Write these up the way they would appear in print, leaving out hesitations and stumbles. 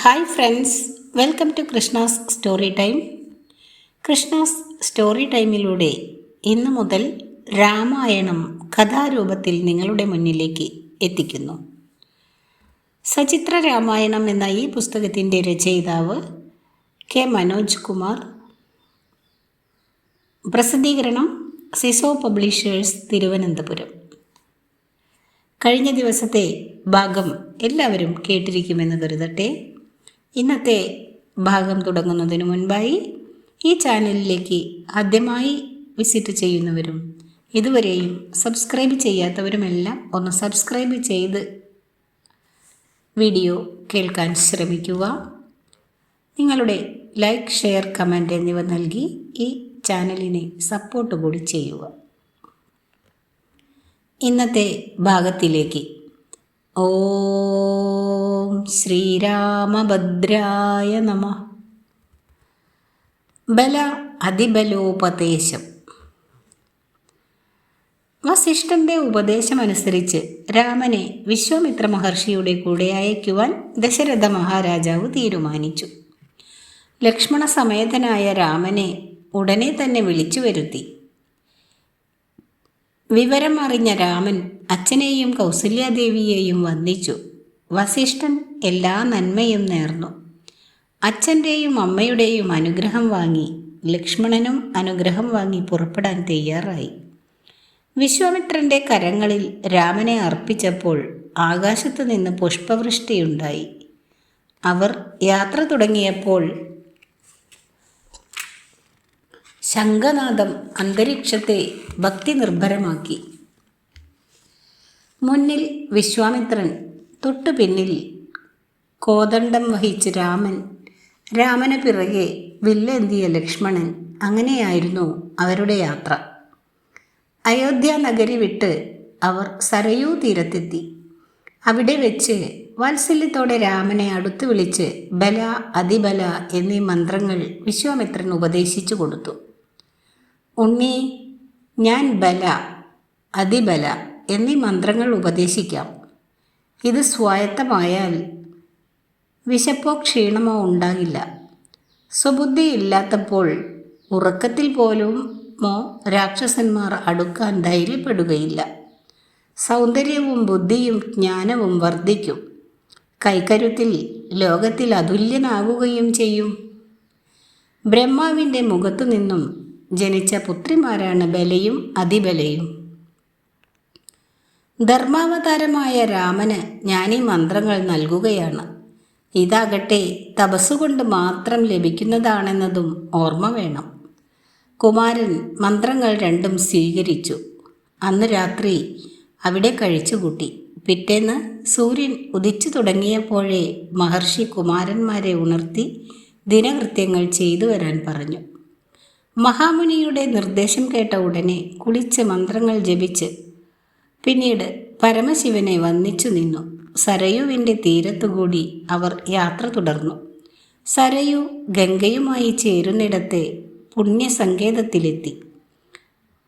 Hi friends, welcome to Krishna's story time. Krishna's story ടൈമിലൂടെ ഇന്നു മുതൽ രാമായണം കഥാരൂപത്തിൽ നിങ്ങളുടെ മുന്നിലേക്ക് എത്തിക്കുന്നു. സചിത്ര രാമായണം എന്ന ഈ പുസ്തകത്തിൻ്റെ രചയിതാവ് കെ മനോജ് കുമാർ. പ്രസിദ്ധീകരണം സിസോ പബ്ലിഷേഴ്സ്, തിരുവനന്തപുരം. കഴിഞ്ഞ ദിവസത്തെ ഭാഗം എല്ലാവരും കേട്ടിരിക്കുമെന്ന് കരുതട്ടെ. ഇന്നത്തെ ഭാഗം തുടങ്ങുന്നതിന് മുൻപായി ഈ ചാനലിലേക്ക് ആദ്യമായി വിസിറ്റ് ചെയ്യുന്നവരും ഇതുവരെയും സബ്സ്ക്രൈബ് ചെയ്യാത്തവരുമെല്ലാം ഒന്ന് സബ്സ്ക്രൈബ് ചെയ്ത് വീഡിയോ കേൾക്കാൻ ശ്രമിക്കുക. നിങ്ങളുടെ ലൈക്ക്, ഷെയർ, കമൻറ്റ് എന്നിവ നൽകി ഈ ചാനലിനെ സപ്പോർട്ട് കൂടി ചെയ്യുക. ഇന്നത്തെ ഭാഗത്തിലേക്ക്. ഓം ശ്രീരാമഭദ്രായ നമഃ. ബല അതിബലോപദേശം. വസിഷ്ഠന്റെ ഉപദേശമനുസരിച്ച് രാമനെ വിശ്വാമിത്ര മഹർഷിയുടെ കൂടെ അയക്കുവാൻ ദശരഥ മഹാരാജാവ് തീരുമാനിച്ചു. ലക്ഷ്മണ സമേതനായ രാമനെ ഉടനെ തന്നെ വിളിച്ചു വരുത്തി. വിവരം അറിഞ്ഞ രാമൻ അച്ഛനെയും കൗസല്യാദേവിയെയും വന്ദിച്ചു. വസിഷ്ഠൻ എല്ലാ നന്മയും നേർന്നു. അച്ഛൻ്റെയും അമ്മയുടെയും അനുഗ്രഹം വാങ്ങി ലക്ഷ്മണനും അനുഗ്രഹം വാങ്ങി പുറപ്പെടാൻ തയ്യാറായി. വിശ്വാമിത്രൻ്റെ കരങ്ങളിൽ രാമനെ അർപ്പിച്ചപ്പോൾ ആകാശത്തു നിന്ന് പുഷ്പവൃഷ്ടിയുണ്ടായി. അവർ യാത്ര തുടങ്ങിയപ്പോൾ ശംഖനാദം അന്തരീക്ഷത്തെ ഭക്തി നിർഭരമാക്കി. മുന്നിൽ വിശ്വാമിത്രൻ, തൊട്ടു പിന്നിൽ കോദണ്ഡം വഹിച്ച് രാമന് പിറകെ വില്ലേന്തിയ ലക്ഷ്മണൻ. അങ്ങനെയായിരുന്നു അവരുടെ യാത്ര. അയോധ്യ നഗരി വിട്ട് അവർ സരയൂ തീരത്തെത്തി. അവിടെ വെച്ച് വാത്സല്യത്തോടെ രാമനെ അടുത്തു വിളിച്ച് ബല, അതിബല എന്നീ മന്ത്രങ്ങൾ വിശ്വാമിത്രൻ ഉപദേശിച്ചു കൊടുത്തു. ഉണ്ണി, ഞാൻ ബല, അതിബല എന്നീ മന്ത്രങ്ങൾ ഉപദേശിക്കാം. ഇത് സ്വായത്തമായാൽ വിശപ്പോ ക്ഷീണമോ ഉണ്ടാകില്ല. സ്വബുദ്ധി ഇല്ലാത്തപ്പോൾ ഉറക്കത്തിൽ പോലുമോ രാക്ഷസന്മാർ അടുക്കാൻ ധൈര്യപ്പെടുകയില്ല. സൗന്ദര്യവും ബുദ്ധിയും ജ്ഞാനവും വർദ്ധിക്കും. കൈക്കരുത്തിൽ ലോകത്തിൽ അതുല്യനാകുകയും ചെയ്യും. ബ്രഹ്മാവിൻ്റെ മുഖത്തു നിന്നും ജനിച്ച പുത്രിമാരാണ് ബലയും അതിബലയും. ധർമാവതാരമായ രാമന് ഞാൻ ഈ മന്ത്രങ്ങൾ നൽകുകയാണ്. ഇതാകട്ടെ തപസ്സുകൊണ്ട് മാത്രം ലഭിക്കുന്നതാണെന്നതും ഓർമ്മ വേണം. കുമാരൻ മന്ത്രങ്ങൾ രണ്ടും സ്വീകരിച്ചു. അന്ന് രാത്രി അവിടെ കഴിച്ചുകൂട്ടി. പിറ്റേന്ന് സൂര്യൻ ഉദിച്ചു തുടങ്ങിയപ്പോഴേ മഹർഷി കുമാരന്മാരെ ഉണർത്തി ദിനകൃത്യങ്ങൾ ചെയ്തു വരാൻ പറഞ്ഞു. മഹാമുനിയുടെ നിർദ്ദേശം കേട്ട ഉടനെ കുളിച്ച് മന്ത്രങ്ങൾ ജപിച്ച് പിന്നീട് പരമശിവനെ വന്ദിച്ചു നിന്നു. സരയുവിൻ്റെ തീരത്തുകൂടി അവർ യാത്ര തുടർന്നു. സരയു ഗംഗയുമായി ചേരുന്നിടത്തെ പുണ്യസങ്കേതത്തിലെത്തി.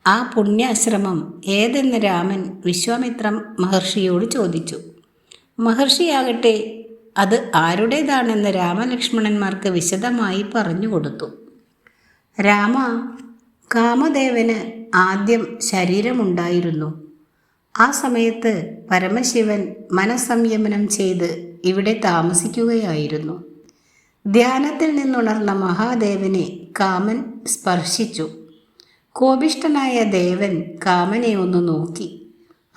ആ പുണ്യാശ്രമം ഏതെന്ന് രാമൻ വിശ്വാമിത്ര മഹർഷിയോട് ചോദിച്ചു. മഹർഷിയാകട്ടെ അത് ആരുടേതാണെന്ന് രാമലക്ഷ്മണന്മാർക്ക് വിശദമായി പറഞ്ഞുകൊടുത്തു. രാമ, കാമദേവന് ആദ്യം ശരീരമുണ്ടായിരുന്നു. ആ സമയത്ത് പരമശിവൻ മനസ്സംയമനം ചെയ്ത് ഇവിടെ താമസിക്കുകയായിരുന്നു. ധ്യാനത്തിൽ നിന്നുണർന്ന മഹാദേവനെ കാമൻ സ്പർശിച്ചു. കോപിഷ്ഠനായ ദേവൻ കാമനെ ഒന്ന് നോക്കി.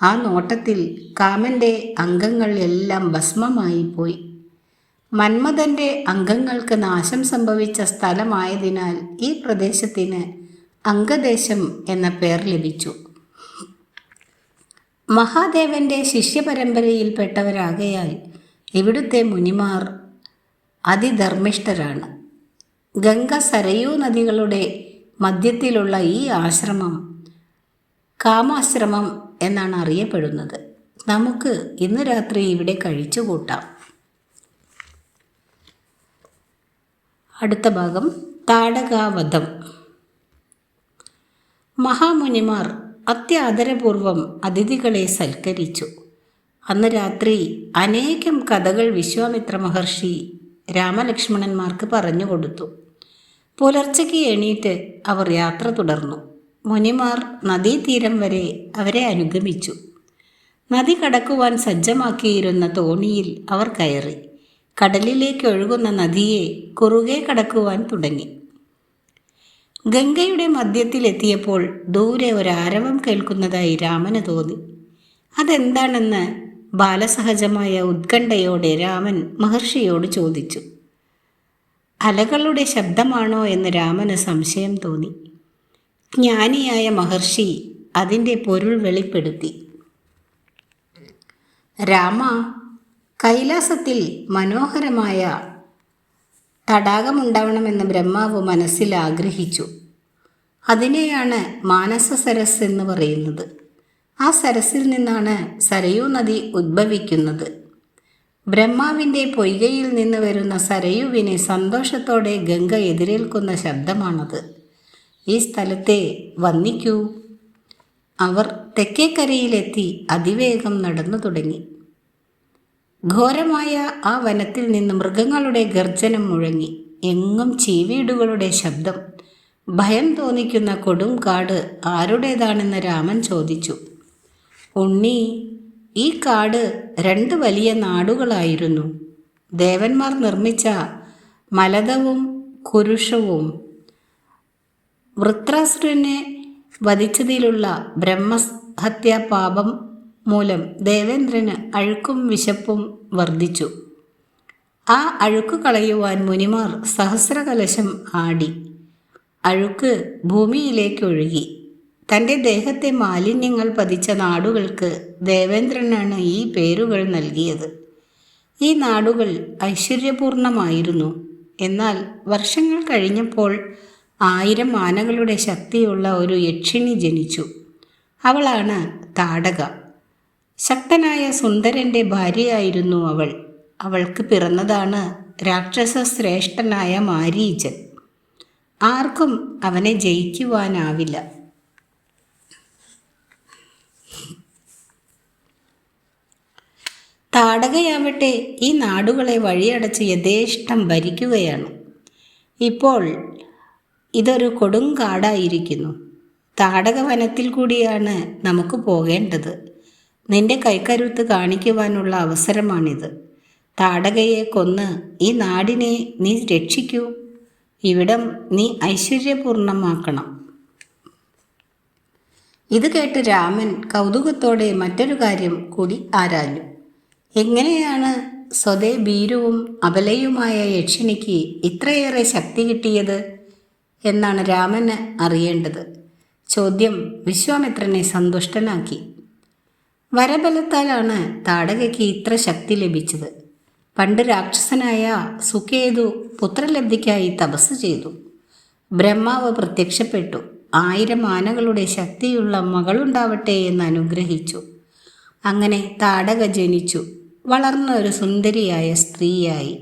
ആ നോട്ടത്തിൽ കാമൻ്റെ അംഗങ്ങൾ എല്ലാം ഭസ്മമായി പോയി. മന്മഥൻ്റെ അംഗങ്ങൾക്ക് നാശം സംഭവിച്ച സ്ഥലമായതിനാൽ ഈ പ്രദേശത്തിന് അംഗദേശം എന്ന പേർ ലഭിച്ചു. മഹാദേവൻ്റെ ശിഷ്യപരമ്പരയിൽപ്പെട്ടവരാകയാൽ ഇവിടുത്തെ മുനിമാർ അതിധർമ്മിഷ്ഠരാണ്. ഗംഗ, സരയൂ നദികളുടെ മധ്യത്തിലുള്ള ഈ ആശ്രമം കാമാശ്രമം എന്നാണ് അറിയപ്പെടുന്നത്. നമുക്ക് ഇന്ന് രാത്രി ഇവിടെ കഴിച്ചുകൂട്ടാം. അടുത്ത ഭാഗം താടകാവധം. മഹാമുനിമാർ അത്യാദരപൂർവം അതിഥികളെ സൽക്കരിച്ചു. അന്ന് രാത്രി അനേകം കഥകൾ വിശ്വാമിത്ര മഹർഷി രാമലക്ഷ്മണന്മാർക്ക് പറഞ്ഞുകൊടുത്തു. പുലർച്ചയ്ക്ക് എണീറ്റ് അവർ യാത്ര തുടർന്നു. മുനിമാർ നദീതീരം വരെ അവരെ അനുഗമിച്ചു. നദി കടക്കുവാൻ സജ്ജമാക്കിയിരുന്ന തോണിയിൽ അവർ കയറി. കടലിലേക്ക് ഒഴുകുന്ന നദിയെ കുറുകെ കടക്കുവാൻ തുടങ്ങി. ഗംഗയുടെ മധ്യത്തിലെത്തിയപ്പോൾ ദൂരെ ഒരാരവം കേൾക്കുന്നതായി രാമന് തോന്നി. അതെന്താണെന്ന് ബാലസഹജമായ ഉത്കണ്ഠയോടെ രാമൻ മഹർഷിയോട് ചോദിച്ചു. അലകളുടെ ശബ്ദമാണോ എന്ന് രാമന് സംശയം തോന്നി. ജ്ഞാനിയായ മഹർഷി അതിൻ്റെ പൊരുൾ വെളിപ്പെടുത്തി. രാമ, കൈലാസത്തിൽ മനോഹരമായ തടാകമുണ്ടാവണമെന്ന് ബ്രഹ്മാവ് മനസ്സിൽ ആഗ്രഹിച്ചു. അതിനെയാണ് മാനസ സരസ് എന്ന് പറയുന്നത്. ആ സരസിൽ നിന്നാണ് സരയൂ നദി ഉദ്ഭവിക്കുന്നത്. ബ്രഹ്മാവിൻ്റെ പൊയ്കയിൽ നിന്ന് വരുന്ന സരയുവിനെ സന്തോഷത്തോടെ ഗംഗ എതിരേൽക്കുന്ന ശബ്ദമാണത്. ഈ സ്ഥലത്തെ വന്ദിക്കൂ. അവർ തെക്കേക്കരയിലെത്തി അതിവേഗം നടന്നു തുടങ്ങി. ഘോരമായ ആ വനത്തിൽ നിന്ന് മൃഗങ്ങളുടെ ഗർജനം മുഴങ്ങി. എങ്ങും ചീവീടുകളുടെ ശബ്ദം. ഭയം തോന്നിക്കുന്ന കൊടും കാട് ആരുടേതാണെന്ന് രാമൻ ചോദിച്ചു. ഉണ്ണി, ഈ കാട് 2 വലിയ നാടുകളായിരുന്നു. ദേവന്മാർ നിർമ്മിച്ച മലദവും കുരുഷവും വൃത്രാസുരനെ വധിച്ചതിലുള്ള ബ്രഹ്മഹത്യാ പാപം മൂലം ദേവേന്ദ്രന് അഴുക്കും വിശപ്പും വർദ്ധിച്ചു. ആ അഴുക്ക് കളയുവാൻ മുനിമാർ സഹസ്രകലശം ആടി. അഴുക്ക് ഭൂമിയിലേക്ക് ഒഴുകി. തൻ്റെ ദേഹത്തെ മാലിന്യങ്ങൾ പതിച്ച നാടുകൾക്ക് ദേവേന്ദ്രനാണ് ഈ പേരുകൾ നൽകിയത്. ഈ നാടുകൾ ഐശ്വര്യപൂർണമായിരുന്നു. എന്നാൽ വർഷങ്ങൾ കഴിഞ്ഞപ്പോൾ 1000 ആനകളുടെ ശക്തിയുള്ള ഒരു യക്ഷിണി ജനിച്ചു. അവളാണ് താടക. ശക്തനായ സുന്ദരൻ്റെ ഭാര്യയായിരുന്നു അവൾ. അവൾക്ക് പിറന്നതാണ് രാക്ഷസ ശ്രേഷ്ഠനായ മാരീചൻ. ആർക്കും അവനെ ജയിക്കുവാനാവില്ല. താടകയാവട്ടെ ഈ നാടുകളെ വഴിയടച്ച് യഥേഷ്ടം ഭരിക്കുകയാണ്. ഇപ്പോൾ ഇതൊരു കൊടുങ്കാടായിരിക്കുന്നു. താടക വനത്തിൽ കൂടിയാണ് നമുക്ക് പോകേണ്ടത്. നിന്റെ കൈക്കരുത്ത് കാണിക്കുവാനുള്ള അവസരമാണിത്. താടകയെ കൊന്ന് ഈ നാടിനെ നീ രക്ഷിക്കൂ. ഇവിടം നീ ഐശ്വര്യപൂർണമാക്കണം. ഇത് കേട്ട് രാമൻ കൗതുകത്തോടെ മറ്റൊരു കാര്യം കൂടി ആരാഞ്ഞു. എങ്ങനെയാണ് സ്വതേ ഭീരുവും അബലയുമായ യക്ഷിണിക്ക് ഇത്രയേറെ ശക്തി കിട്ടിയത് എന്നാണ് രാമന് അറിയേണ്ടത്. ചോദ്യം വിശ്വാമിത്രനെ സന്തുഷ്ടനാക്കി. വരബലത്താലാണ് താടകയ്ക്ക് ഇത്ര ശക്തി ലഭിച്ചത്. പണ്ട് രാക്ഷസനായ സുകേതു പുത്രലബ്ധിക്കായി തപസ് ചെയ്തു. ബ്രഹ്മാവ് പ്രത്യക്ഷപ്പെട്ടു. 1000 ആനകളുടെ ശക്തിയുള്ള മകളുണ്ടാവട്ടെ എന്ന് അനുഗ്രഹിച്ചു. അങ്ങനെ താടക ജനിച്ചു. വളർന്ന ഒരു സുന്ദരിയായ സ്ത്രീയായി.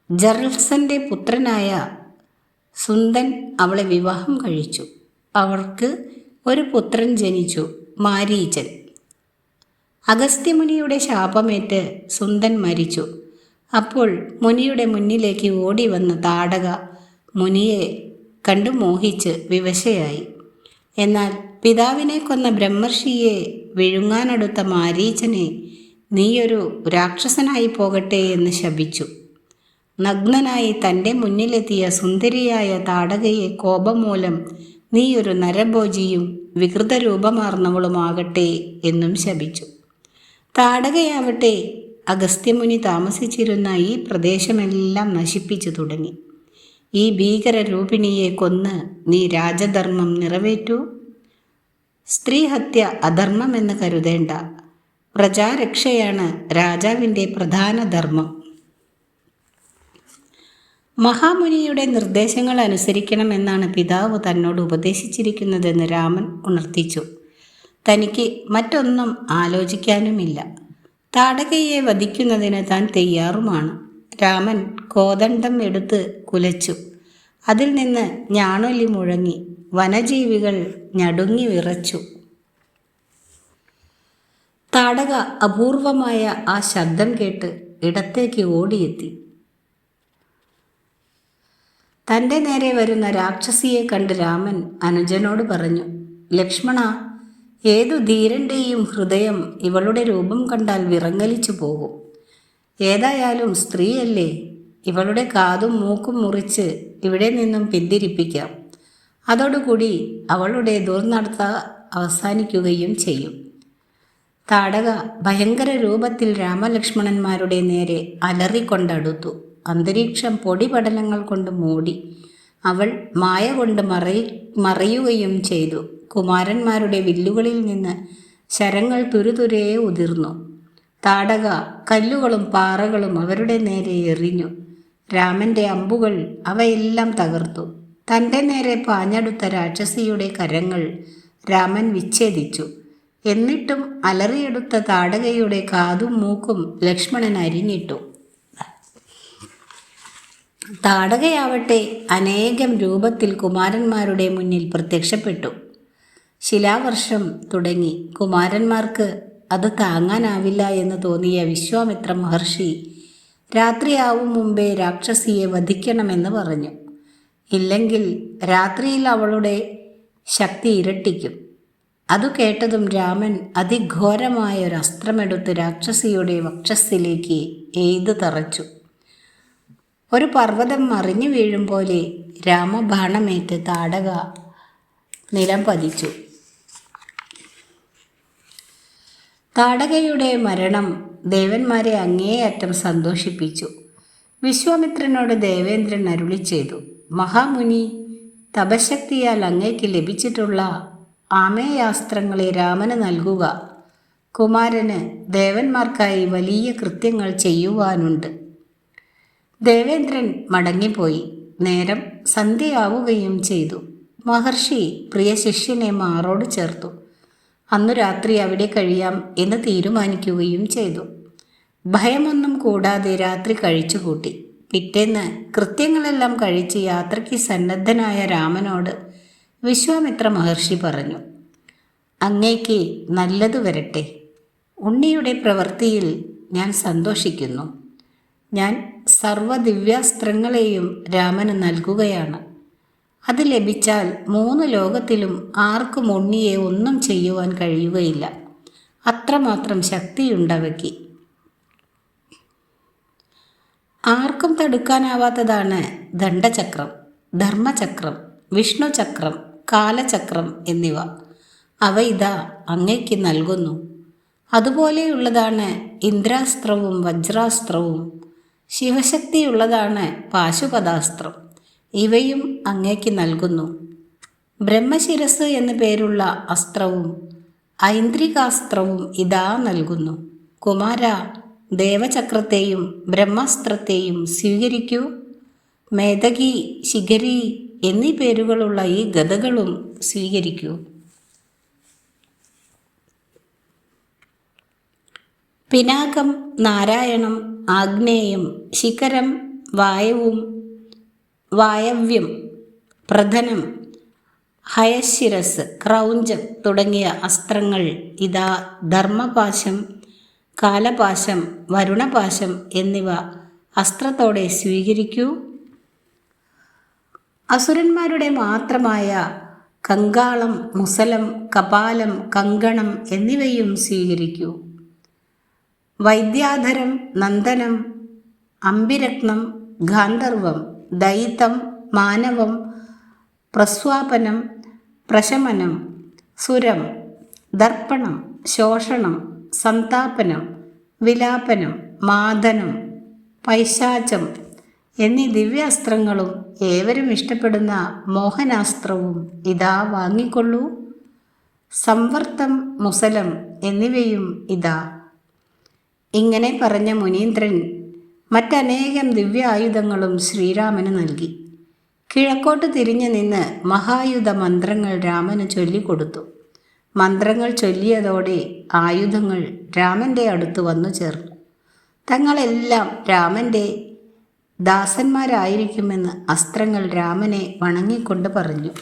ജർൽസന്റെ പുത്രനായ സുന്ദൻ അവളെ വിവാഹം കഴിച്ചു. അവർക്ക് ഒരു പുത്രൻ ജനിച്ചു, മാരീചൻ. അഗസ്ത്യമുനിയുടെ ശാപമേറ്റ് സുന്ദൻ മരിച്ചു. അപ്പോൾ മുനിയുടെ മുന്നിലേക്ക് ഓടി വന്ന താടക മുനിയെ കണ്ടു മോഹിച്ച് വിവശയായി. എന്നാൽ പിതാവിനെ കൊന്ന ബ്രഹ്മർഷിയെ വിഴുങ്ങാനടുത്ത മാരീചനെ നീയൊരു രാക്ഷസനായി പോകട്ടെ എന്ന് ശപിച്ചു. നഗ്നനായി തൻ്റെ മുന്നിലെത്തിയ സുന്ദരിയായ താടകയെ കോപം മൂലം നീയൊരു നരഭോജിയും വികൃതരൂപമാർന്നവളുമാകട്ടെ എന്നും ശപിച്ചു. താടകയാവട്ടെ അഗസ്ത്യമുനി താമസിച്ചിരുന്ന ഈ പ്രദേശമെല്ലാം നശിപ്പിച്ചു തുടങ്ങി. ഈ ഭീകരരൂപിണിയെ കൊന്ന് നീ രാജധർമ്മം നിറവേറ്റൂ. സ്ത്രീഹത്യ അധർമ്മമെന്ന് കരുതേണ്ട. പ്രജാരക്ഷയാണ് രാജാവിൻ്റെ പ്രധാന ധർമ്മം. മഹാമുനിയുടെ നിർദ്ദേശങ്ങൾ അനുസരിക്കണമെന്നാണ് പിതാവ് തന്നോട് ഉപദേശിച്ചിരിക്കുന്നതെന്ന് രാമൻ ഉണർത്തിച്ചു. തനിക്ക് മറ്റൊന്നും ആലോചിക്കാനുമില്ല. താടകയെ വധിക്കുന്നതിന് താൻ തയ്യാറുമാണ്. രാമൻ കോദണ്ഡം എടുത്ത് കുലച്ചു. അതിൽ നിന്ന് ഞാണൊലി മുഴങ്ങി. വനജീവികൾ ഞടുങ്ങി വിറച്ചു. താടക അപൂർവമായ ആ ശബ്ദം കേട്ട് ഇടത്തേക്ക് ഓടിയെത്തി. തൻ്റെ നേരെ വരുന്ന രാക്ഷസിയെ കണ്ട് രാമൻ അനുജനോട് പറഞ്ഞു, ലക്ഷ്മണ, ഏതു ധീരൻ്റെയും ഹൃദയം ഇവളുടെ രൂപം കണ്ടാൽ വിറങ്ങലിച്ചു പോകും. ഏതായാലും സ്ത്രീയല്ലേ, ഇവളുടെ കാതും മൂക്കും മുറിച്ച് ഇവിടെ നിന്നും പിന്തിരിപ്പിക്കാം. അതോടുകൂടി അവളുടെ ദുർനടത്ത അവസാനിക്കുകയും ചെയ്യും. താടക ഭയങ്കര രൂപത്തിൽ രാമലക്ഷ്മണന്മാരുടെ നേരെ അലറിക്കൊണ്ടടുത്തു. അന്തരീക്ഷം പൊടിപടലങ്ങൾ കൊണ്ട് മൂടി. അവൾ മായ കൊണ്ട് മറയുകയും ചെയ്തു. കുമാരന്മാരുടെ വില്ലുകളിൽ നിന്ന് ശരങ്ങൾ തുരുതുരേ ഉതിർന്നു. താടക കല്ലുകളും പാറകളും അവരുടെ നേരെ എറിഞ്ഞു. രാമൻ്റെ അമ്പുകൾ അവയെല്ലാം തകർത്തു. തൻ്റെ നേരെ പാഞ്ഞടുത്ത രാക്ഷസിയുടെ കരങ്ങൾ രാമൻ വിച്ഛേദിച്ചു. എന്നിട്ടും അലറിയെടുത്ത താടകയുടെ കാതും മൂക്കും ലക്ഷ്മണൻ അരിഞ്ഞിട്ടു. താടകയാവട്ടെ അനേകം രൂപത്തിൽ കുമാരന്മാരുടെ മുന്നിൽ പ്രത്യക്ഷപ്പെട്ടു. ശിലാവർഷം തുടങ്ങി. കുമാരന്മാർക്ക് അത് താങ്ങാനാവില്ല എന്ന് തോന്നിയ വിശ്വാമിത്ര മഹർഷി രാത്രിയാവും മുമ്പേ രാക്ഷസിയെ വധിക്കണമെന്ന് പറഞ്ഞു. ഇല്ലെങ്കിൽ രാത്രിയിൽ അവളുടെ ശക്തി ഇരട്ടിക്കും. അതു കേട്ടതും രാമൻ അതിഘോരമായ ഒരു അസ്ത്രമെടുത്ത് രാക്ഷസിയുടെ വക്ഷസ്സിലേക്ക് എയ്തു തറച്ചു. ഒരു പർവ്വതം മറിഞ്ഞു വീഴും പോലെ രാമബാണമേറ്റ് താടക നിലം പതിച്ചു. താടകയുടെ മരണം ദേവന്മാരെ അങ്ങേയറ്റം സന്തോഷിപ്പിച്ചു. വിശ്വാമിത്രനോട് ദേവേന്ദ്രൻ അരുളി ചെയ്തു, മഹാമുനി, തപശക്തിയാൽ അങ്ങേക്ക് ലഭിച്ചിട്ടുള്ള ആമേയാസ്ത്രങ്ങളെ രാമന് നൽകുക. കുമാരന് ദേവന്മാർക്കായി വലിയ കൃത്യങ്ങൾ ചെയ്യുവാനുണ്ട്. ദേവേന്ദ്രൻ മടങ്ങിപ്പോയി. നേരം സന്ധ്യയാവുകയും ചെയ്തു. മഹർഷി പ്രിയ ശിഷ്യനെ മാറോട് ചേർത്തു. അന്നു രാത്രി അവിടെ കഴിയാം എന്ന് തീരുമാനിക്കുകയും ചെയ്തു. ഭയമൊന്നും കൂടാതെ രാത്രി കഴിച്ചുകൂട്ടി. പിറ്റേന്ന് കൃത്യങ്ങളെല്ലാം കഴിച്ച് യാത്രയ്ക്ക് സന്നദ്ധനായ രാമനോട് വിശ്വാമിത്ര മഹർഷി പറഞ്ഞു, അങ്ങേക്ക് നല്ലതു വരട്ടെ. ഉണ്ണിയുടെ പ്രവൃത്തിയിൽ ഞാൻ സന്തോഷിക്കുന്നു. ഞാൻ സർവ്വദിവ്യാസ്ത്രങ്ങളെയും രാമന് നൽകുകയാണ്. അത് ലഭിച്ചാൽ 3 ലോകത്തിലും ആർക്കും ഉണ്ണിയെ ഒന്നും ചെയ്യുവാൻ കഴിയുകയില്ല. അത്രമാത്രം ശക്തിയുണ്ടവയ്ക്ക്. ആർക്കും തടുക്കാനാവാത്തതാണ് ദണ്ഡചക്രം, ധർമ്മചക്രം, വിഷ്ണുചക്രം, കാലചക്രം എന്നിവ. അവ ഇതാ അങ്ങയ്ക്ക് നൽകുന്നു. അതുപോലെയുള്ളതാണ് ഇന്ദ്രാസ്ത്രവും വജ്രാസ്ത്രവും. ശിവശക്തിയുള്ളതാണ് പാശുപതാസ്ത്രം. ഇവയും അങ്ങേക്ക് നൽകുന്നു. ബ്രഹ്മശിരസ് എന്നു പേരുള്ള അസ്ത്രവും ഐന്ദ്രികാസ്ത്രവും ഇതാ നൽകുന്നു. കുമാര, ദേവചക്രത്തെയും ബ്രഹ്മാസ്ത്രത്തെയും സ്വീകരിക്കൂ. മേധകി, ശിഖരി എന്നീ പേരുകളുള്ള ഈ ഗദകളും സ്വീകരിക്കൂ. പിനാകം, നാരായണം, ആഗ്നേയം, ശിഖരം, വായവ്യം, പ്രധനം, ഹയശിരസ്, ക്രൗഞ്ചം തുടങ്ങിയ അസ്ത്രങ്ങൾ ഇതാ ധർമ്മപാശം, കാലപാശം, വരുണപാശം എന്നിവ അസ്ത്രത്തോടെ സ്വീകരിക്കൂ. അസുരന്മാരുടെ മാത്രമായ കങ്കാളം, മുസലം, കപാലം, കങ്കണം എന്നിവയും സ്വീകരിക്കൂ. വൈദ്യാധരം, നന്ദനം, അംബിരത്നം, ഗാന്ധർവം, ദയിതം, മാനവം, പ്രസ്വാപനം, പ്രശമനം, സുരം, ദർപ്പണം, ശോഷണം, സന്താപനം, വിലാപനം, മാദനം, പൈശാചം എന്നീ ദിവ്യാസ്ത്രങ്ങളും ഏവരും ഇഷ്ടപ്പെടുന്ന മോഹനാസ്ത്രവും ഇതാ വാങ്ങിക്കൊള്ളൂ. സംവർത്തം, മുസലം എന്നിവയും ഇതാ. ഇങ്ങനെ പറഞ്ഞ മുനീന്ദ്രൻ മറ്റനേകം ദിവ്യായുധങ്ങളും ശ്രീരാമന് നൽകി. കിഴക്കോട്ട് തിരിഞ്ഞു നിന്ന് മഹായുധ മന്ത്രങ്ങൾ രാമന് ചൊല്ലിക്കൊടുത്തു. മന്ത്രങ്ങൾ ചൊല്ലിയതോടെ ആയുധങ്ങൾ രാമൻ്റെ അടുത്ത് വന്നു ചേർന്നു. തങ്ങളെല്ലാം രാമൻ്റെ ദാസന്മാരായിരിക്കുമെന്ന് അസ്ത്രങ്ങൾ രാമനെ വണങ്ങിക്കൊണ്ട് പറഞ്ഞു.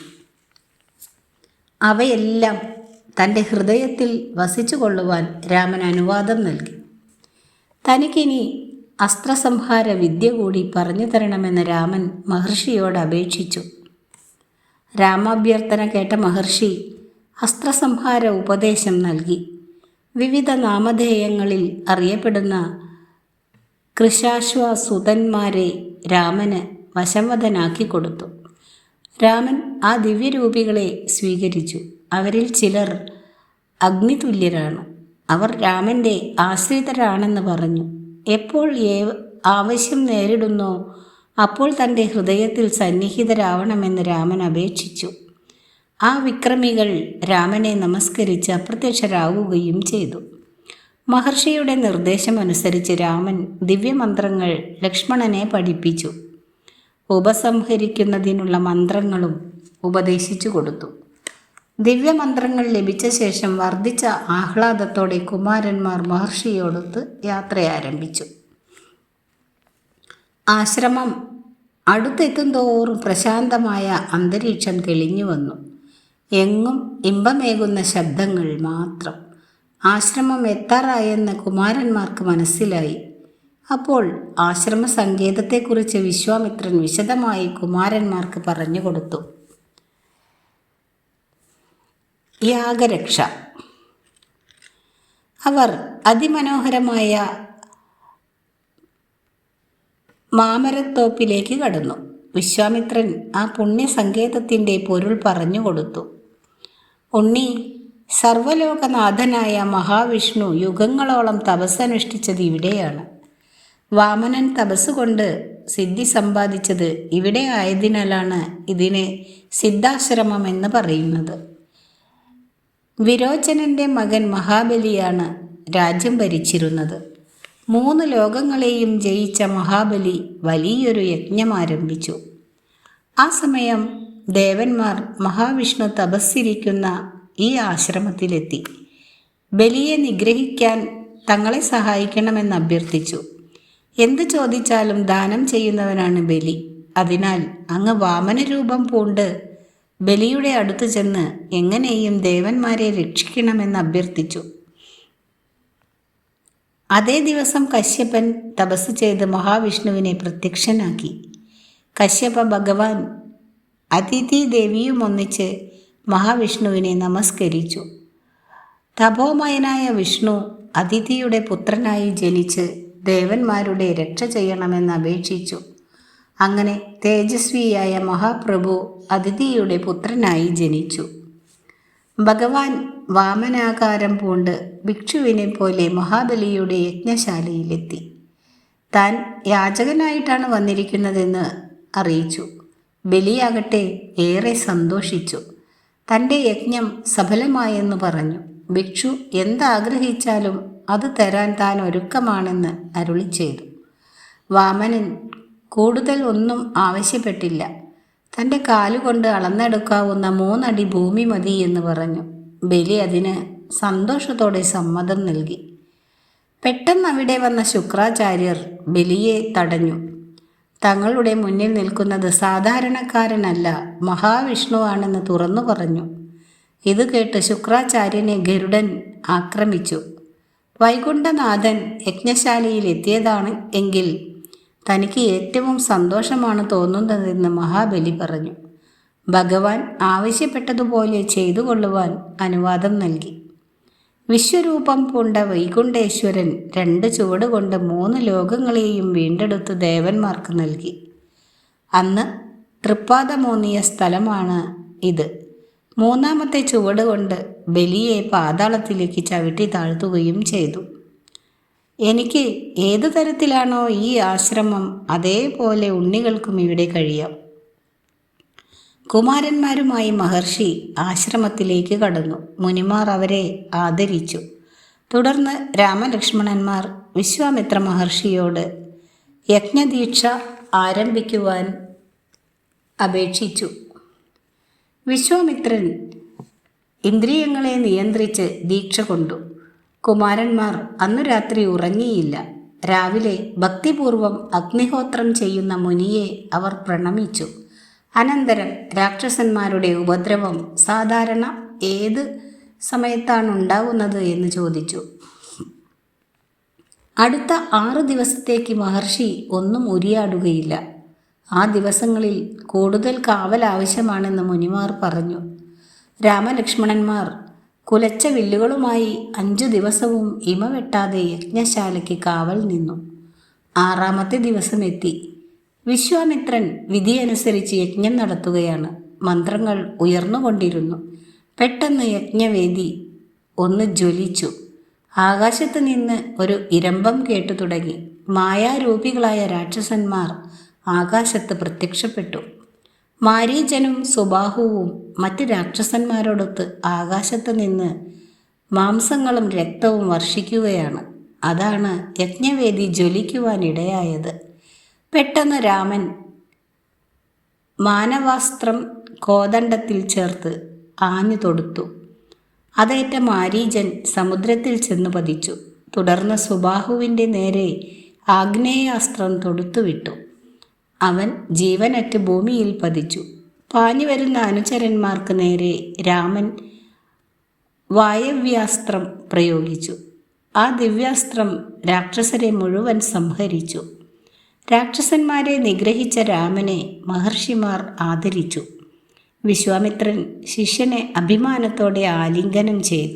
അവയെല്ലാം തൻ്റെ ഹൃദയത്തിൽ വസിച്ചു കൊള്ളുവാൻ രാമൻ അനുവാദം നൽകി. തനിക്കിനി അസ്ത്രസംഹാര വിദ്യ കൂടി പറഞ്ഞു തരണമെന്ന് രാമൻ മഹർഷിയോട് അപേക്ഷിച്ചു. രാമാഭ്യർത്ഥന കേട്ട മഹർഷി അസ്ത്രസംഹാര ഉപദേശം നൽകി. വിവിധ നാമധേയങ്ങളിൽ അറിയപ്പെടുന്ന കൃശാശ്വസുതന്മാരെ രാമന് വശംവദനാക്കി കൊടുത്തു. രാമൻ ആ ദിവ്യരൂപികളെ സ്വീകരിച്ചു. അവരിൽ ചിലർ അഗ്നിതുല്യരാണ്. അവർ രാമൻ്റെ ആശ്രിതരാണെന്ന് പറഞ്ഞു. എപ്പോൾ ആവശ്യം നേരിടുന്നോ അപ്പോൾ തൻ്റെ ഹൃദയത്തിൽ സന്നിഹിതരാവണമെന്ന് രാമൻ അപേക്ഷിച്ചു. ആ വിക്രമികൾ രാമനെ നമസ്കരിച്ച് അപ്രത്യക്ഷരാകുകയും ചെയ്തു. മഹർഷിയുടെ നിർദ്ദേശമനുസരിച്ച് രാമൻ ദിവ്യമന്ത്രങ്ങൾ ലക്ഷ്മണനെ പഠിപ്പിച്ചു. ഉപസംഹരിക്കുന്നതിനുള്ള മന്ത്രങ്ങളും ഉപദേശിച്ചു കൊടുത്തു. ദിവ്യമന്ത്രങ്ങൾ ലഭിച്ച ശേഷം വർദ്ധിച്ച ആഹ്ലാദത്തോടെ കുമാരന്മാർ മഹർഷിയോടൊത്ത് യാത്ര ആരംഭിച്ചു. ആശ്രമം അടുത്തെത്തുന്തോറും പ്രശാന്തമായ അന്തരീക്ഷം തെളിഞ്ഞു വന്നു. എങ്ങും ഇമ്പമേകുന്ന ശബ്ദങ്ങൾ മാത്രം. ആശ്രമം എത്താറായെന്ന് കുമാരന്മാർക്ക് മനസ്സിലായി. അപ്പോൾ ആശ്രമ സങ്കേതത്തെക്കുറിച്ച് വിശ്വാമിത്രൻ വിശദമായി കുമാരന്മാർക്ക് പറഞ്ഞുകൊടുത്തു. യാഗരക്ഷ. അവർ അതിമനോഹരമായ മാമരത്തോപ്പിലേക്ക് കടന്നു. വിശ്വാമിത്രൻ ആ പുണ്യസങ്കേതത്തിൻ്റെ പൊരുൾ പറഞ്ഞുകൊടുത്തു. ഉണ്ണി, സർവലോകനാഥനായ മഹാവിഷ്ണു യുഗങ്ങളോളം തപസ്സനുഷ്ഠിച്ചത് ഇവിടെയാണ്. വാമനൻ തപസ്സുകൊണ്ട് സിദ്ധി സമ്പാദിച്ചത് ഇവിടെ ആയതിനാലാണ് ഇതിനെ സിദ്ധാശ്രമം എന്ന് പറയുന്നത്. വിരോചനൻ്റെ മകൻ മഹാബലിയാണ് രാജ്യം ഭരിച്ചിരുന്നത്. 3 ലോകങ്ങളെയും ജയിച്ച മഹാബലി വലിയൊരു യജ്ഞം ആരംഭിച്ചു. ആ സമയം ദേവന്മാർ മഹാവിഷ്ണു തപസ്സിരിക്കുന്ന ഈ ആശ്രമത്തിലെത്തി. ബലിയെ നിഗ്രഹിക്കാൻ തങ്ങളെ സഹായിക്കണമെന്ന് അഭ്യർത്ഥിച്ചു. എന്ത് ചോദിച്ചാലും ദാനം ചെയ്യുന്നവനാണ് ബലി. അതിനാൽ അങ്ങ് വാമനരൂപം പൂണ്ട് ബലിയുടെ അടുത്ത് ചെന്ന് എങ്ങനെയും ദേവന്മാരെ രക്ഷിക്കണമെന്ന് അഭ്യർത്ഥിച്ചു. അതേ ദിവസം കശ്യപൻ തപസ് ചെയ്ത് മഹാവിഷ്ണുവിനെ പ്രത്യക്ഷനാക്കി. കശ്യപ ഭഗവാൻ അതിഥി ദേവിയും ഒന്നിച്ച് മഹാവിഷ്ണുവിനെ നമസ്കരിച്ചു. തപോമയനായ വിഷ്ണു അതിഥിയുടെ പുത്രനായി ജനിച്ച് ദേവന്മാരുടെ രക്ഷ ചെയ്യണമെന്ന് അപേക്ഷിച്ചു. അങ്ങനെ തേജസ്വിയായ മഹാപ്രഭു അതിഥിയുടെ പുത്രനായി ജനിച്ചു. ഭഗവാൻ വാമനാകാരം പൂണ്ട് ഭിക്ഷുവിനെ പോലെ മഹാബലിയുടെ യജ്ഞശാലയിലെത്തി. താൻ യാചകനായിട്ടാണ് വന്നിരിക്കുന്നതെന്ന് അറിയിച്ചു. ബലിയാകട്ടെ ഏറെ സന്തോഷിച്ചു. തൻ്റെ യജ്ഞം സഫലമായെന്ന് പറഞ്ഞു. ഭിക്ഷു എന്താഗ്രഹിച്ചാലും അത് തരാൻ താൻ ഒരുക്കമാണെന്ന് അരുളി ചെയ്തു. വാമനൻ കൂടുതൽ ഒന്നും ആവശ്യപ്പെട്ടില്ല. തൻ്റെ കാലുകൊണ്ട് അളന്നെടുക്കാവുന്ന 3 അടി ഭൂമി മതി എന്ന് പറഞ്ഞു. ബലി അതിന് സന്തോഷത്തോടെ സമ്മതം നൽകി. പെട്ടെന്ന് അവിടെ വന്ന ശുക്രാചാര്യർ ബലിയെ തടഞ്ഞു. തങ്ങളുടെ മുന്നിൽ നിൽക്കുന്നത് സാധാരണക്കാരനല്ല, മഹാവിഷ്ണുവാണെന്ന് തുറന്നു പറഞ്ഞു. ഇത് കേട്ട് ശുക്രാചാര്യനെ ഗരുഡൻ ആക്രമിച്ചു. വൈകുണ്ഠനാഥൻ യജ്ഞശാലയിൽ എത്തിയതാണ് എങ്കിൽ തനിക്ക് ഏറ്റവും സന്തോഷമാണ് തോന്നുന്നതെന്ന് മഹാബലി പറഞ്ഞു. ഭഗവാൻ ആവശ്യപ്പെട്ടതുപോലെ ചെയ്തു കൊള്ളുവാൻ അനുവാദം നൽകി. വിശ്വരൂപം പൂണ്ട വൈകുണ്ഠേശ്വരൻ 2 ചുവട് കൊണ്ട് 3 ലോകങ്ങളെയും വീണ്ടെടുത്ത് ദേവന്മാർക്ക് നൽകി. അന്ന് തൃപ്പാദമൂന്നിയ സ്ഥലമാണ് ഇത്. 3ാമത്തെ ചുവട് കൊണ്ട് ബലിയെ പാതാളത്തിലേക്ക് ചവിട്ടി താഴ്ത്തുകയും ചെയ്തു. എനിക്ക് ഏതു തരത്തിലാണോ ഈ ആശ്രമം അതേപോലെ ഉണ്ണികൾക്കും ഇവിടെ കഴിയാം. കുമാരന്മാരുമായി മഹർഷി ആശ്രമത്തിലേക്ക് കടന്നു. മുനിമാർ അവരെ ആദരിച്ചു. തുടർന്ന് രാമലക്ഷ്മണന്മാർ വിശ്വാമിത്ര മഹർഷിയോട് യജ്ഞദീക്ഷ ആരംഭിക്കുവാൻ അപേക്ഷിച്ചു. വിശ്വാമിത്രൻ ഇന്ദ്രിയങ്ങളെ നിയന്ത്രിച്ച് ദീക്ഷ കൊണ്ടു. കുമാരന്മാർ അന്നു രാത്രി ഉറങ്ങിയില്ല. രാവിലെ ഭക്തിപൂർവം അഗ്നിഹോത്രം ചെയ്യുന്ന മുനിയെ അവർ പ്രണമിച്ചു. അനന്തരം രാക്ഷസന്മാരുടെ ഉപദ്രവം സാധാരണ ഏത് സമയത്താണ് ഉണ്ടാകുന്നത് എന്ന് ചോദിച്ചു. അടുത്ത 6 ദിവസത്തേക്ക് മഹർഷി ഒന്നും ഉരിയാടുകയില്ല. ആ ദിവസങ്ങളിൽ കൂടുതൽ കാവൽ ആവശ്യമാണെന്ന് മുനിമാർ പറഞ്ഞു. രാമലക്ഷ്മണന്മാർ കുലച്ച വില്ലുകളുമായി 5 ദിവസവും ഇമ വെട്ടാതെ യജ്ഞശാലയ്ക്ക് കാവൽ നിന്നു. 6-ാമത്തെ ദിവസം എത്തി. വിശ്വാമിത്രൻ വിധിയനുസരിച്ച് യജ്ഞം നടത്തുകയാണ്. മന്ത്രങ്ങൾ ഉയർന്നുകൊണ്ടിരുന്നു. പെട്ടെന്ന് യജ്ഞവേദി ഒന്ന് ജ്വലിച്ചു. ആകാശത്ത് നിന്ന് ഒരു ഇരമ്പം കേട്ടു തുടങ്ങി. മായാരൂപികളായ രാക്ഷസന്മാർ ആകാശത്ത് പ്രത്യക്ഷപ്പെട്ടു. മാരീചനും സുബാഹുവും മറ്റ് രാക്ഷസന്മാരോടൊത്ത് ആകാശത്ത് നിന്ന് മാംസങ്ങളും രക്തവും വർഷിക്കുകയാണ്. അതാണ് യജ്ഞവേദി ജ്വലിക്കുവാനിടയായത്. പെട്ടെന്ന് രാമൻ മാനവാസ്ത്രം കോദണ്ഡത്തിൽ ചേർത്ത് ആഞ്ഞു തൊടുത്തു. അതേറ്റ മാരീചൻ സമുദ്രത്തിൽ ചെന്നു പതിച്ചു. തുടർന്ന് സുബാഹുവിൻ്റെ നേരെ ആഗ്നേയാസ്ത്രം തൊടുത്തുവിട്ടു. അവൻ ജീവനറ്റ് ഭൂമിയിൽ പതിച്ചു. പാഞ്ഞു വരുന്ന അനുചരന്മാർക്ക് നേരെ രാമൻ വായവ്യാസ്ത്രം പ്രയോഗിച്ചു. ആ ദിവ്യാസ്ത്രം രാക്ഷസരെ മുഴുവൻ സംഹരിച്ചു. രാക്ഷസന്മാരെ നിഗ്രഹിച്ച രാമനെ മഹർഷിമാർ ആദരിച്ചു. വിശ്വാമിത്രൻ ശിഷ്യനെ അഭിമാനത്തോടെ ആലിംഗനം ചെയ്തു.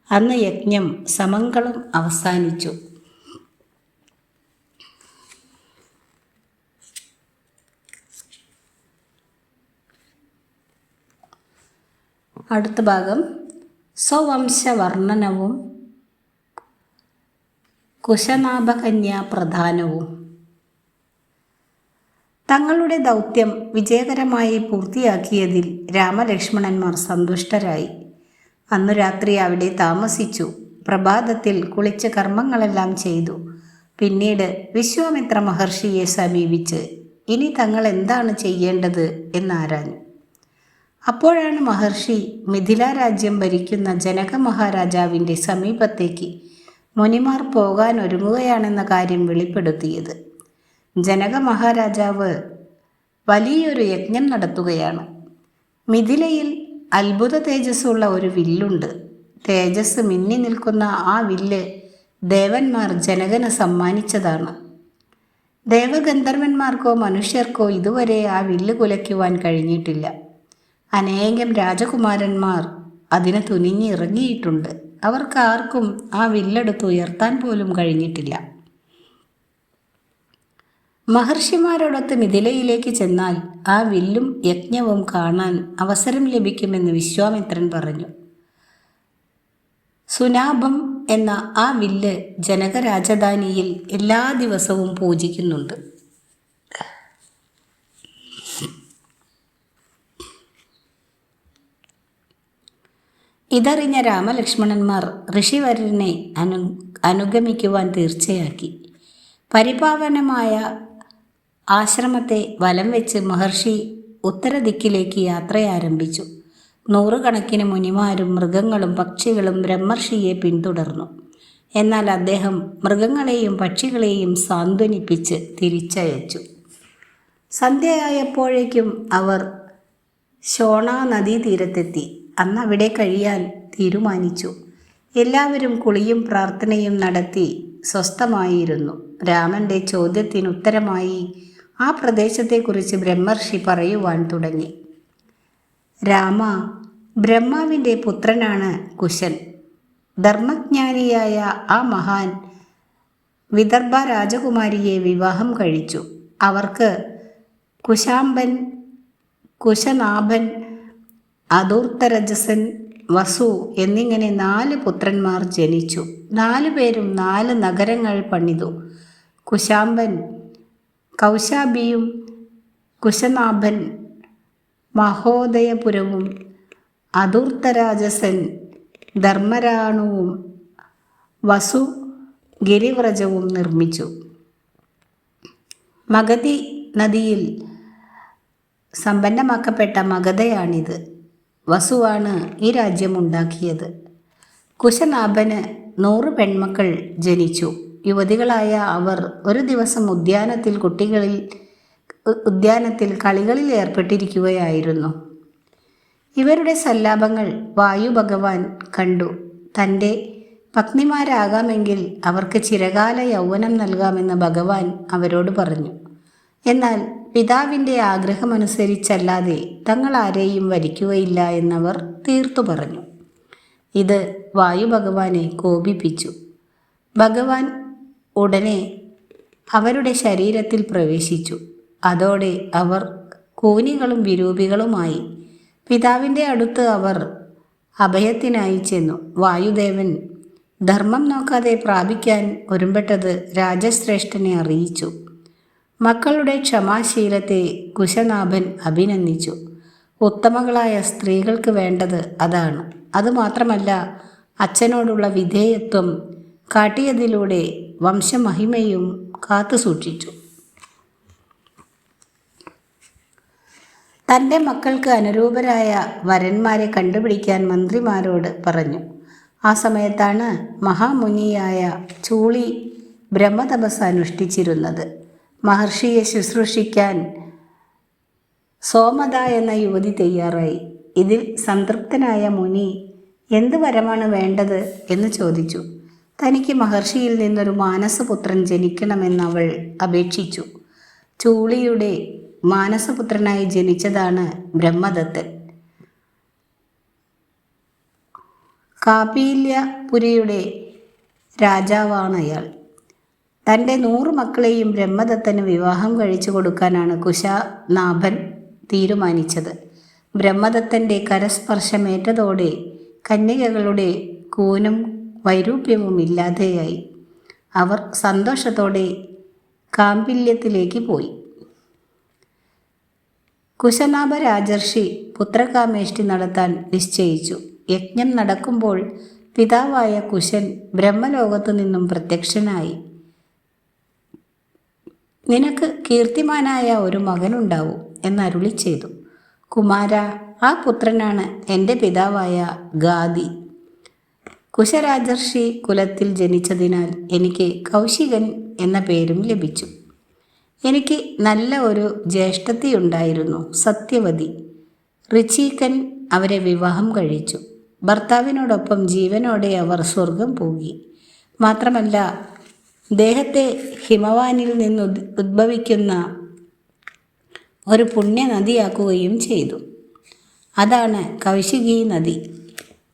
അന്ന് യജ്ഞം സമംഗളം അവസാനിച്ചു. അടുത്ത ഭാഗം സ്വവംശവർണ്ണനവും കുശനാഭകന്യാ പ്രധാനവും. തങ്ങളുടെ ദൗത്യം വിജയകരമായി പൂർത്തിയാക്കിയതിൽ രാമലക്ഷ്മണന്മാർ സന്തുഷ്ടരായി. അന്നു രാത്രി അവിടെ താമസിച്ചു. പ്രഭാതത്തിൽ കുളിച്ച് കർമ്മങ്ങളെല്ലാം ചെയ്തു. പിന്നീട് വിശ്വാമിത്ര മഹർഷിയെ സമീപിച്ച് ഇനി തങ്ങൾ എന്താണ് ചെയ്യേണ്ടത് എന്നാരാഞ്ഞു. അപ്പോഴാണ് മഹർഷി മിഥില രാജ്യം ഭരിക്കുന്ന ജനക മഹാരാജാവിൻ്റെ സമീപത്തേക്ക് മുനിമാർ പോകാൻ ഒരുങ്ങുകയാണെന്ന കാര്യം വെളിപ്പെടുത്തിയത്. ജനക മഹാരാജാവ് വലിയൊരു യജ്ഞം നടത്തുകയാണ്. മിഥിലയിൽ അത്ഭുത തേജസ്സുള്ള ഒരു വില്ലുണ്ട്. തേജസ് മിന്നി നിൽക്കുന്ന ആ വില്ല് ദേവന്മാർ ജനകന് സമ്മാനിച്ചതാണ്. ദേവഗന്ധർവന്മാർക്കോ മനുഷ്യർക്കോ ഇതുവരെ ആ വില്ല് കുലയ്ക്കുവാൻ കഴിഞ്ഞിട്ടില്ല. അനേകം രാജകുമാരന്മാർ അതിന് തുനിഞ്ഞിറങ്ങിയിട്ടുണ്ട്. അവർക്കാർക്കും ആ വില്ലെടുത്ത് ഉയർത്താൻ പോലും കഴിഞ്ഞിട്ടില്ല. മഹർഷിമാരോടൊത്ത് മിഥിലയിലേക്ക് ചെന്നാൽ ആ വില്ലും യജ്ഞവും കാണാൻ അവസരം ലഭിക്കുമെന്ന് വിശ്വാമിത്രൻ പറഞ്ഞു. സുനാഭം എന്ന ആ വില്ല് ജനക രാജധാനിയിൽ എല്ലാ ദിവസവും പൂജിക്കുന്നുണ്ട്. ഇതറിഞ്ഞ രാമലക്ഷ്മണന്മാർ ഋഷിവരനെ അനുഗമിക്കുവാൻ തീർച്ചയാക്കി. പരിപാവനമായ ആശ്രമത്തെ വലം വെച്ച് മഹർഷി ഉത്തരദിക്കിലേക്ക് യാത്രയാരംഭിച്ചു. 100 കണക്കിന് മുനിമാരും മൃഗങ്ങളും പക്ഷികളും ബ്രഹ്മർഷിയെ പിന്തുടർന്നു. എന്നാൽ അദ്ദേഹം മൃഗങ്ങളെയും പക്ഷികളെയും സാന്ത്വനിപ്പിച്ച് തിരിച്ചയച്ചു. സന്ധ്യയായപ്പോഴേക്കും അവർ ശോണാ നദീതീരത്തെത്തി. അന്ന് അവിടെ കഴിയാൻ തീരുമാനിച്ചു. എല്ലാവരും കുളിയും പ്രാർത്ഥനയും നടത്തി സ്വസ്ഥമായിരുന്നു. രാമൻ്റെ ചോദ്യത്തിനുത്തരമായി ആ പ്രദേശത്തെക്കുറിച്ച് ബ്രഹ്മർഷി പറയുവാൻ തുടങ്ങി. രാമ, ബ്രഹ്മാവിൻ്റെ പുത്രനാണ് കുശൻ. ധർമ്മജ്ഞാനിയായ ആ മഹാൻ വിദർഭ രാജകുമാരിയെ വിവാഹം കഴിച്ചു. അവർക്ക് കുശാംബൻ, കുശനാഭൻ, അധൂർത്തരജസൻ, വസു എന്നിങ്ങനെ 4 പുത്രന്മാർ ജനിച്ചു. 4 പേരും 4 നഗരങ്ങൾ പണിതു. കുശാംബൻ കൗശാബിയും കുശനാഭൻ മഹോദയപുരവും അധൂർത്തരാജസൻ ധർമ്മരാണുവും വസു ഗിരിവ്രജവും നിർമ്മിച്ചു. മഗധി നദിയിൽ സമ്പന്നമാക്കപ്പെട്ട മഗധയാണിത്. വസുവാണ് ഈ രാജ്യമുണ്ടാക്കിയത്. കുശനാഭന് 100 പെൺമക്കൾ ജനിച്ചു. യുവതികളായ അവർ ഒരു ദിവസം ഉദ്യാനത്തിൽ കളികളിൽ ഏർപ്പെട്ടിരിക്കുകയായിരുന്നു. ഇവരുടെ സല്ലാപങ്ങൾ വായു ഭഗവാൻ കണ്ടു. തൻ്റെ പത്നിമാരാകാമെങ്കിൽ അവർക്ക് ചിരകാല യൗവനം നൽകാമെന്ന് ഭഗവാൻ അവരോട് പറഞ്ഞു. എന്നാൽ പിതാവിൻ്റെ ആഗ്രഹമനുസരിച്ചല്ലാതെ തങ്ങൾ ആരെയും വരിക്കുകയില്ല എന്നവർ തീർത്തു പറഞ്ഞു. ഇത് വായു ഭഗവാനെ കോപിപ്പിച്ചു. ഭഗവാൻ ഉടനെ അവരുടെ ശരീരത്തിൽ പ്രവേശിച്ചു. അതോടെ അവർ കൂനികളും വിരൂപികളുമായി. പിതാവിൻ്റെ അടുത്ത് അവർ അഭയത്തിനായി ചെന്നു. വായുദേവൻ ധർമ്മം നോക്കാതെ പ്രാപിക്കാൻ ഒരുമ്പെട്ടത് രാജശ്രേഷ്ഠനെ അറിയിച്ചു. മക്കളുടെ ക്ഷമാശീലത്തെ കുശനാഭൻ അഭിനന്ദിച്ചു. ഉത്തമകളായ സ്ത്രീകൾക്ക് വേണ്ടത് അതാണ്. അതുമാത്രമല്ല, അച്ഛനോടുള്ള വിധേയത്വം കാട്ടിയതിലൂടെ വംശമഹിമയും കാത്തു സൂക്ഷിച്ചു. തൻ്റെ മക്കൾക്ക് അനുരൂപരായ വരന്മാരെ കണ്ടുപിടിക്കാൻ മന്ത്രിമാരോട് പറഞ്ഞു. ആ സമയത്താണ് മഹാമുനിയായ ചൂളി ബ്രഹ്മതപസ് അനുഷ്ഠിച്ചിരുന്നത്. മഹർഷിയെ ശുശ്രൂഷിക്കാൻ സോമദ എന്ന യുവതി തയ്യാറായി. ഇതിൽ സംതൃപ്തനായ മുനി എന്ത് വരമാണ് വേണ്ടത് എന്ന് ചോദിച്ചു. തനിക്ക് മഹർഷിയിൽ നിന്നൊരു മാനസപുത്രൻ ജനിക്കണമെന്ന് അവൾ അപേക്ഷിച്ചു. ചൂളിയുടെ മാനസപുത്രനായി ജനിച്ചതാണ് ബ്രഹ്മദത്തൻ. കാപീല്യപുരിയുടെ രാജാവാണ് അയാൾ. തൻ്റെ 100 മക്കളെയും ബ്രഹ്മദത്തന് വിവാഹം കഴിച്ചു കൊടുക്കാനാണ് കുശനാഭൻ തീരുമാനിച്ചത്. ബ്രഹ്മദത്തൻ്റെ കരസ്പർശമേറ്റതോടെ കന്യകകളുടെ കൂനും വൈരൂപ്യവും ഇല്ലാതെയായി. അവർ സന്തോഷത്തോടെ കാമ്പില്യത്തിലേക്ക് പോയി. കുശനാഭ രാജർഷി പുത്രകാമേഷ്ടി നടത്താൻ നിശ്ചയിച്ചു. യജ്ഞം നടക്കുമ്പോൾ പിതാവായ കുശൻ ബ്രഹ്മലോകത്തു നിന്നും പ്രത്യക്ഷനായി. നിനക്ക് കീർത്തിമാനായ ഒരു മകനുണ്ടാവും എന്നരുളി ചെയ്തു. കുമാര, ആ പുത്രനാണ് എൻ്റെ പിതാവായ ഗാദി. കുശരാജർഷി കുലത്തിൽ ജനിച്ചതിനാൽ എനിക്ക് കൗശികൻ എന്ന പേരും ലഭിച്ചു. എനിക്ക് നല്ല ഒരു ജ്യേഷ്ഠത്തിയുണ്ടായിരുന്നു, സത്യവതി. ഋചീകൻ അവരെ വിവാഹം കഴിച്ചു. ഭർത്താവിനോടൊപ്പം ജീവനോടെ അവർ സ്വർഗം പോയി. മാത്രമല്ല, ദേഹത്തെ ഹിമവാനിൽ നിന്ന് ഉദ്ഭവിക്കുന്ന ഒരു പുണ്യനദിയാക്കുകയും ചെയ്തു. അതാണ് കൗശികി നദി.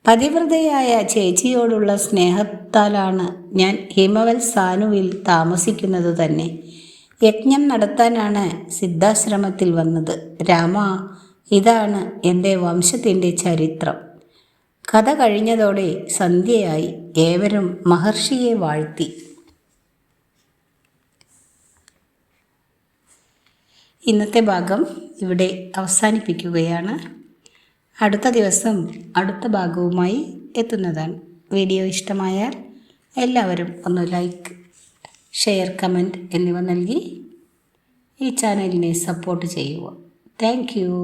പതിവ്രതയായ ചേച്ചിയോടുള്ള സ്നേഹത്താലാണ് ഞാൻ ഹിമവൽ സാനുവിൽ താമസിക്കുന്നത് തന്നെ. യജ്ഞം നടത്താനാണ് സിദ്ധാശ്രമത്തിൽ വന്നത്. രാമ, ഇതാണ് എൻ്റെ വംശത്തിൻ്റെ ചരിത്രം. കഥ കഴിഞ്ഞതോടെ സന്ധ്യയായി. ഏവരും മഹർഷിയെ വാഴ്ത്തി. ഇന്നത്തെ ഭാഗം ഇവിടെ അവസാനിപ്പിക്കുകയാണ്. അടുത്ത ദിവസം അടുത്ത ഭാഗവുമായി എത്തുന്നതാണ്. വീഡിയോ ഇഷ്ടമായാൽ എല്ലാവരും ഒന്ന് ലൈക്ക്, ഷെയർ, കമൻറ്റ് എന്നിവ നൽകി ഈ ചാനലിനെ സപ്പോർട്ട് ചെയ്യുക. Thank you.